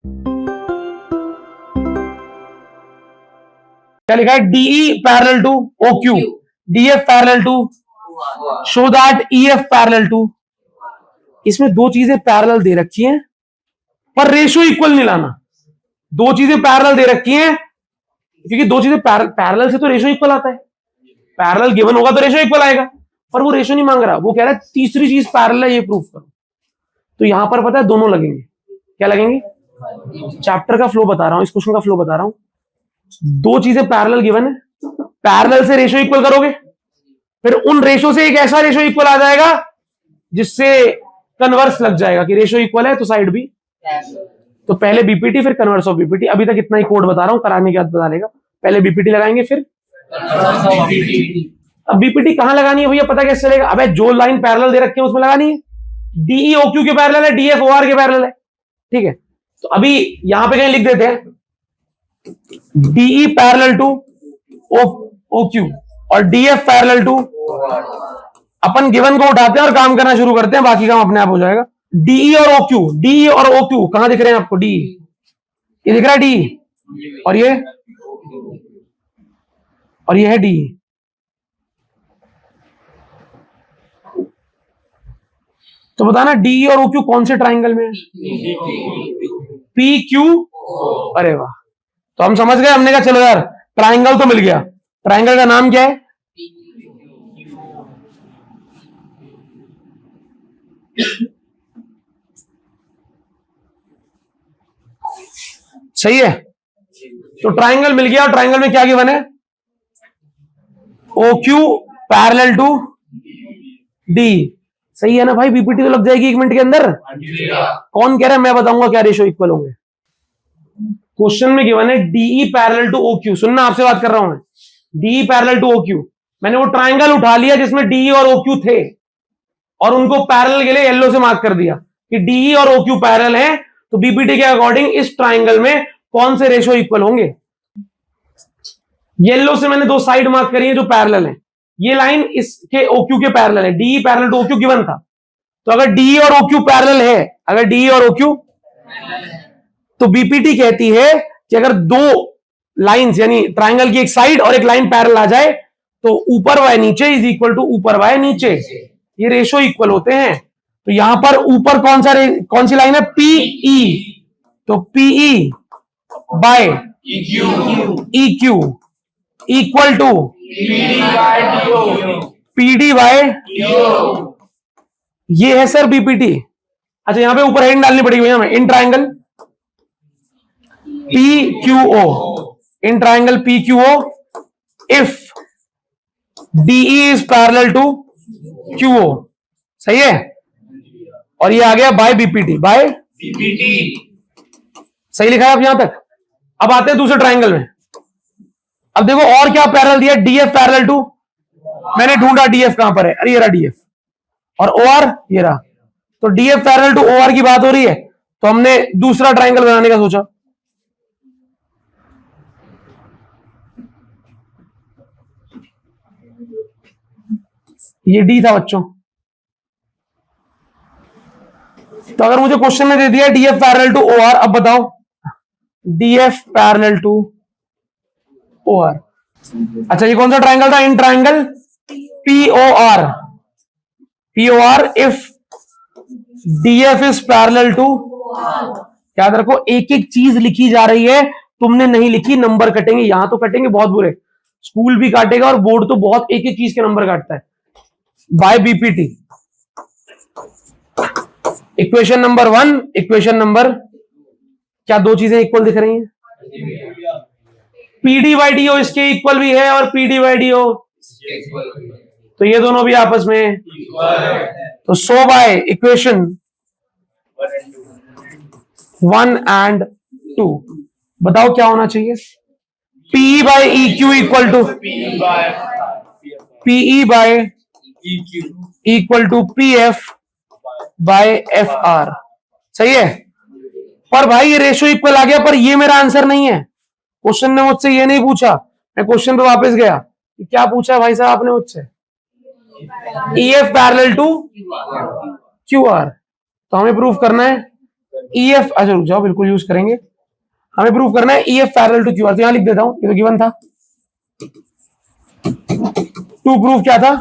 क्या लिखा है? DE parallel to O Q, DF parallel to, show that EF parallel to. इसमें दो चीजें पैरेलल दे रखी हैं पर रेशियो इक्वल नहीं लाना। दो चीजें पैरेलल दे रखी हैं क्योंकि दो चीजें पैरेलल से तो रेशियो इक्वल आता है, पैरेलल गिवन होगा तो रेशियो इक्वल आएगा, पर वो रेशियो नहीं मांग रहा, वो कह रहा है तीसरी चीज पैरेलल है ये प्रूफ करो। तो यहां पर पता है दोनों लगेंगे। क्या लगेंगे? चैप्टर का फ्लो बता रहा हूं, इस क्वेश्चन का फ्लो बता रहा हूं। दो चीजें पैरेलल गिवन है, पैरेलल से रेशियो इक्वल करोगे, फिर उन रेशियो से एक ऐसा रेशियो इक्वल आ जाएगा जिससे कन्वर्स लग जाएगा कि रेशियो इक्वल है तो साइड भी। तो पहले बीपीटी फिर कन्वर्स ऑफ बीपीटी। अभी तक इतना ही कोड बता रहा हूं, कराने के बाद बता देगा। पहले बीपीटी लगाएंगे फिर अब बीपीटी कहां लगानी है भैया, पता कैसे चलेगा? अबे जो लाइन पैरेलल दे रखी है उसमें लगानी है। डीई ओ क्यू के पैरेलल है, डीएफ ओ आर के पैरेलल है, ठीक है। तो अभी यहां पे कहीं लिख देते हैं DE parallel to O Q और डीएफ पैरेलल टू। अपन गिवन को उठाते हैं और काम करना शुरू करते हैं, बाकी काम अपने आप हो जाएगा। डीई और ओ क्यू, डीई और ओ क्यू कहां दिख रहे हैं आपको? डी, ये दिख रहा है डी, और ये है डी। तो बताना डी और ओ क्यू कौन से ट्राइंगल में है? P Q. अरे वाह, तो हम समझ गए। हमने कहा चलो यार ट्राइंगल तो मिल गया। ट्राइंगल का नाम क्या है? सही है। तो ट्राइंगल मिल गया और ट्राइंगल में क्या गिवन है? O Q parallel to D. सही है ना भाई? बीपीटी तो लग जाएगी 1 मिनट के अंदर। कौन कह रहा है? मैं बताऊंगा क्या रेशियो इक्वल होंगे। क्वेश्चन में गिवन है DE parallel to O Q. सुनना, आपसे बात कर रहा हूं मैं। DE parallel to O Q, मैंने वो ट्राइंगल उठा लिया जिसमें डीई और ओ क्यू थे और उनको पैरेलल के लिए येलो से मार्क कर दिया कि डीई और ओ क्यू पैरेलल है। तो बीपीटी के अकॉर्डिंग इस ट्राइंगल में कौन से रेशियो इक्वल होंगे? येलो से मैंने दो साइड मार्क करी है जो पैरेलल है। ये लाइन इसके ओ क्यू के पैरेलल है, DE parallel to O Q given था। तो अगर डीई और ओ क्यू पैरेलल है, अगर डीई और ओ क्यू, तो बीपीटी कहती है कि अगर दो लाइंस यानी ट्राइंगल की एक साइड और एक लाइन पैरेलल आ जाए तो ऊपर वाय नीचे इज इक्वल टू ऊपर वाय नीचे, ये रेशियो इक्वल होते हैं। तो यहां पर ऊपर कौन सी लाइन है? पीई। तो PE by E Q equal to PD by, ये है सर बीपीटी। अच्छा, यहां पे ऊपर हेडिंग डालनी पड़ेगी हमें, in triangle PQO, in triangle PQO if DE is parallel to QO। सही है। और ये आ गया बाय बीपीटी, बाय बीपीटी। सही लिखा है आप यहां तक। अब आते हैं दूसरे ट्राइंगल में। अब देखो और क्या पैरेलल दिया? डीएफ पैरेलल टू, मैंने ढूंढा डीएफ कहां पर है, अरे ये रहा डीएफ, और ओआर ये रहा। तो डीएफ पैरेलल टू ओआर की बात हो रही है, तो हमने दूसरा ट्राइंगल बनाने का सोचा। ये डी था बच्चों। तो अगर मुझे क्वेश्चन में दे दिया डीएफ पैरेलल टू ओआर, अब बताओ डीएफ पैरेलल टू ओआर। अच्छा, ये कौन सा ट्राइंगल था? In triangle POR, POR if DF is parallel to. याद रखो, एक एक चीज लिखी जा रही है, तुमने नहीं लिखी, नंबर कटेंगे। यहां तो कटेंगे बहुत बुरे, स्कूल भी काटेगा और बोर्ड तो बहुत एक एक चीज के नंबर काटता है। By BPT, equation number 1, equation number, क्या दो चीजें इक्वल दिख रही हैं? पीडी बाई डी ओ इसके इक्वल भी है और पीडी बाई डी ओ, तो ये दोनों भी आपस में। तो सो बाय इक्वेशन 1 एंड 2 बताओ क्या होना चाहिए? PE by E Q equal to PE by equal to P F by F R. सही है। पर भाई ये रेशियो इक्वल आ गया, पर ये मेरा आंसर नहीं है। क्वेश्चन ने मुझसे ये नहीं पूछा, मैं क्वेश्चन पे वापस गया। क्या पूछा भाई साहब आपने मुझसे? E F parallel to Q R. तो हमें प्रूफ करना है EF, अच्छा रुक जाओ, बिल्कुल यूज करेंगे, हमें प्रूव करना है EF पैरेलल टू QR, तो यहां लिख देता हूं, ये तो गिवन था। टू प्रूफ क्या था?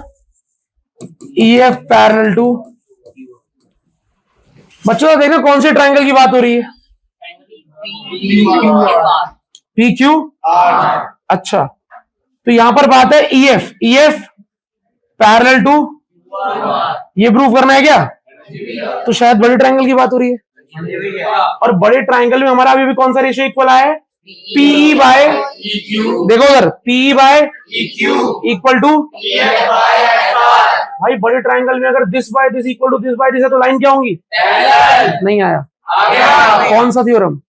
EF पैरेलल टू, बच्चों देखो कौन से ट्रायंगल की बात हो रही है? PQR। अच्छा, तो यहां पर बात है EF पैरेलल टू, ये प्रूफ करना है क्या? तो शायद बड़े ट्रायंगल की बात हो रही है, और बड़े ट्रायंगल में हमारा अभी भी कौन सा रेशियो इक्वल आया है? PE बाय, देखो उधर, PE बाय इक्वल टू, भाई बड़े ट्रायंगल में अगर this by this equal to this by this है तो लाइन क्या होंगी? नहीं आया, कौन सा थ्योरम?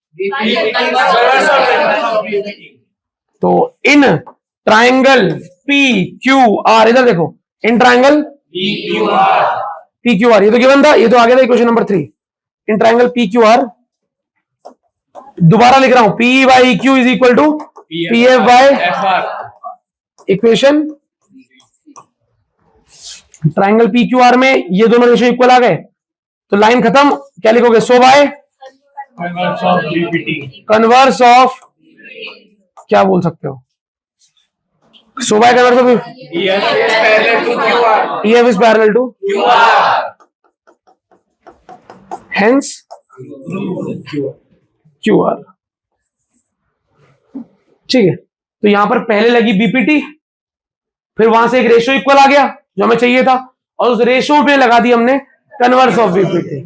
तो इन ट्रायंगल PQR, इधर देखो, इन ट्रायंगल PQR, ये तो गिवन था, ये तो आ गया था equation number 3। In triangle PQR, दोबारा लिख रहा हूं, PE by EQ is equal to PF by equation, triangle PQR में ये दोनों रेशियो इक्वल आ गए, तो लाइन खत्म, क्या लिखोगे? सो बाय कन्वर्स ऑफ, क्या बोल सकते हो? So by converse of EF is parallel to hence QR। ठीक है, तो यहां पर पहले लगी BPT, फिर वहां से एक रेशियो इक्वल आ गया जो हमें चाहिए था, और उस रेशियो पे लगा दी हमने कन्वर्स ऑफ BPT।